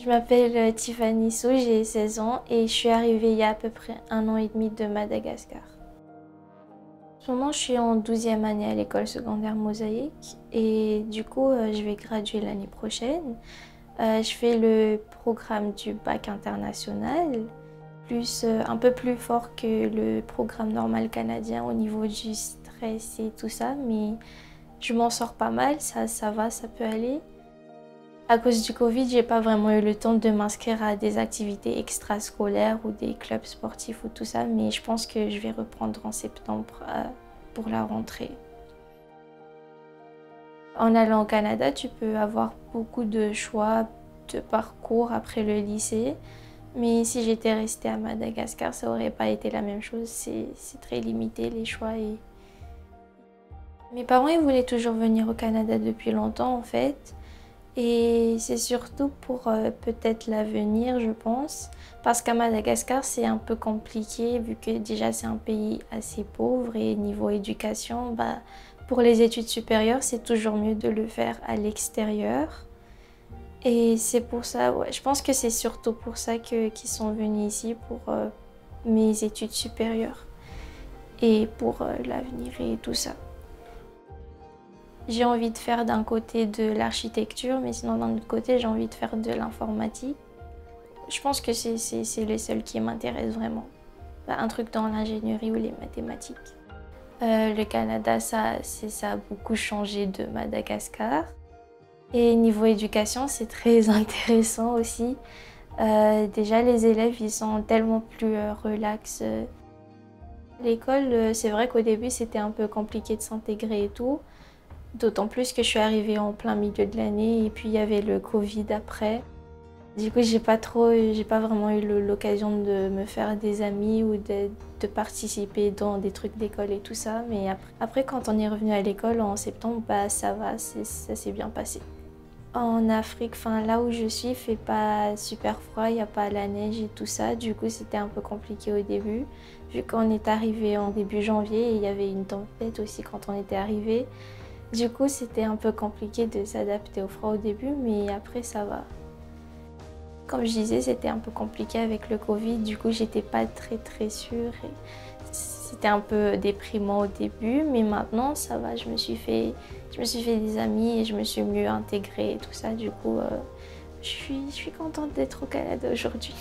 Je m'appelle Tiffany Sou, j'ai 16 ans et je suis arrivée il y a à peu près 1 an et demi de Madagascar. En ce moment, je suis en 12e année à l'école secondaire Mosaïque et du coup, je vais graduer l'année prochaine. Je fais le programme du bac international, un peu plus fort que le programme normal canadien au niveau du stress et tout ça, mais je m'en sors pas mal, ça va, ça peut aller. À cause du Covid, j'ai pas vraiment eu le temps de m'inscrire à des activités extrascolaires ou des clubs sportifs ou tout ça, mais je pense que je vais reprendre en septembre pour la rentrée. En allant au Canada, tu peux avoir beaucoup de choix de parcours après le lycée, mais si j'étais restée à Madagascar, ça aurait pas été la même chose. C'est très limité les choix. Mes parents, ils voulaient toujours venir au Canada depuis longtemps en fait. Et c'est surtout pour peut-être l'avenir, je pense. Parce qu'à Madagascar, c'est un peu compliqué vu que déjà c'est un pays assez pauvre et niveau éducation, pour les études supérieures, c'est toujours mieux de le faire à l'extérieur. Et c'est pour ça, ouais, je pense que c'est surtout pour ça qu'ils sont venus ici pour mes études supérieures et pour l'avenir et tout ça. J'ai envie de faire d'un côté de l'architecture, mais sinon d'un autre côté, j'ai envie de faire de l'informatique. Je pense que c'est les seuls qui m'intéressent vraiment. Un truc dans l'ingénierie ou les mathématiques. Le Canada, ça a beaucoup changé de Madagascar. Et niveau éducation, c'est très intéressant aussi. Déjà, les élèves, ils sont tellement plus relax. L'école, c'est vrai qu'au début, c'était un peu compliqué de s'intégrer et tout. D'autant plus que je suis arrivée en plein milieu de l'année et puis il y avait le Covid après. Du coup, j'ai pas vraiment eu l'occasion de me faire des amis ou de participer dans des trucs d'école et tout ça. Mais après, quand on est revenu à l'école en septembre, ça va, ça s'est bien passé. En Afrique, là où je suis, il fait pas super froid, il n'y a pas la neige et tout ça. Du coup, c'était un peu compliqué au début. Vu qu'on est arrivé en début janvier et il y avait une tempête aussi quand on était arrivé. Du coup, c'était un peu compliqué de s'adapter au froid au début, mais après, ça va. Comme je disais, c'était un peu compliqué avec le Covid, du coup, j'étais pas très sûre. C'était un peu déprimant au début, mais maintenant, ça va. Je me suis fait des amis et je me suis mieux intégrée et tout ça. Du coup, je suis contente d'être au Canada aujourd'hui.